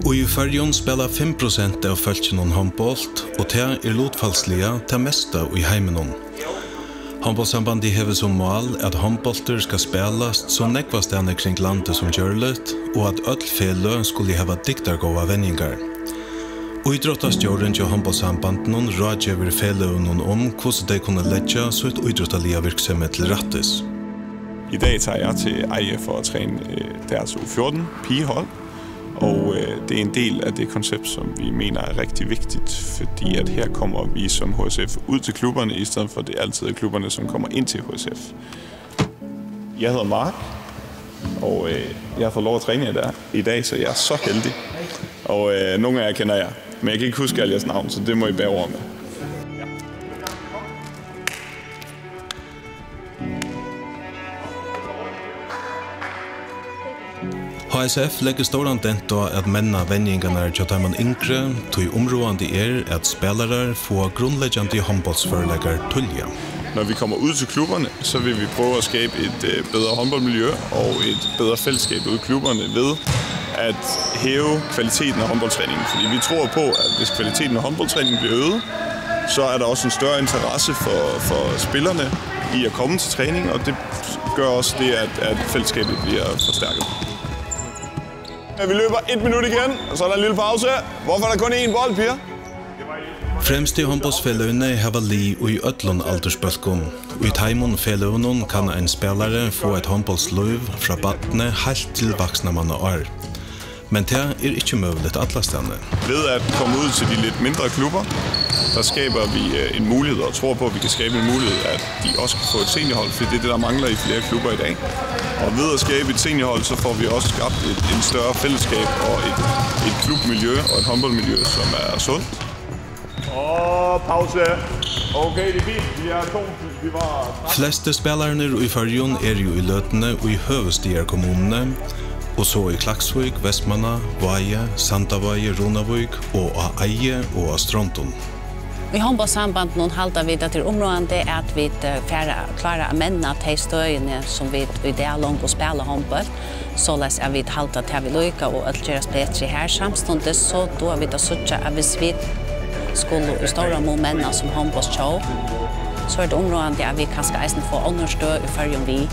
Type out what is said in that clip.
Og i Førjun spelar 5% av fölkjennom håndbolt, og det lotfallsliga til mesta i heimenom. Håndbollsambandet hever som mål at håndbolter skal spelast så nekvastane kring landet som gjørlet, og at öll fele skulle heva diktargåa venningar. Idrottastjåren til håndbollsambanden rådgjøver feleunnon hvordan de kunne leggja så et idrottalige virksomhet til rattes. I dag tager jeg til Eje for at træne deres U14 pigehold, og det er en del af det koncept, som vi mener er rigtig vigtigt, fordi at her kommer vi som HSF ud til klubberne, i stedet for det altid er klubberne, som kommer ind til HSF. Jeg hedder Mark, og jeg har fået lov at træne jer der i dag, så jeg er så heldig. Og nogle af jer kender jeg, men jeg kan ikke huske alle jeres navn, så det må I bære over med. HSF legger stor dent på at menna venjingarna til man yngre, tog områdende at spelare får grundlæggende håndbollsforelægger tulja. Når vi kommer ud til klubberne, så vil vi prøve at skabe et bedre håndboldmiljø og et bedre fællesskab ud i klubberne ved at hæve kvaliteten af håndboldtræningen. Fordi vi tror på, at hvis kvaliteten af håndboldtræningen bliver øget, så er der også en større interesse for spillerne i at komme til træning, og det gør også det, at fællesskabet bliver forstærket. Vi løber 1 minut igen, og så er der en lille pause. Hvorfor er der kun én bold, piger? Fremst i håndbollsfelløyene hever li og i ødlån aldersbølgum. Og i taimon felløynen kan en spelare få et håndbollsløyv fra badne helt til vaksne manneår. Men det er ikke muligt atlastene. Ved at komme ud til de lidt mindre klubber, der skaber vi en mulighed og tror på, at vi kan skabe en mulighed, at de også kan få et seniorhold, for det er det, der mangler i flere klubber i dag. Og ved at skabe et seniorhold, så får vi også skabt en større fællesskab og et klubmiljø og et håndboldmiljø, som er sundt. Og pause. Okay, det er fint. Vi er 2. Vi var... Fleste spillerne i Førjun jo i løtene og i høvestigerkommunene, og så i Klaksvik, Vestmanna, Vaje, Sandavaje, Ronavik, og av Eje og av Stronton. I håndbollsambanden halda vi det til områdende at vi klarer å menne de støyene som vi i det langt å spille håndboll, således at vi halda til vi lykker og alt gjøres bedre her. Samtidig så da vi da suttet at hvis vi skulle i store momenter som håndbollstjå, så det områdende at vi kanskje eisen få understøy i Førjun vi.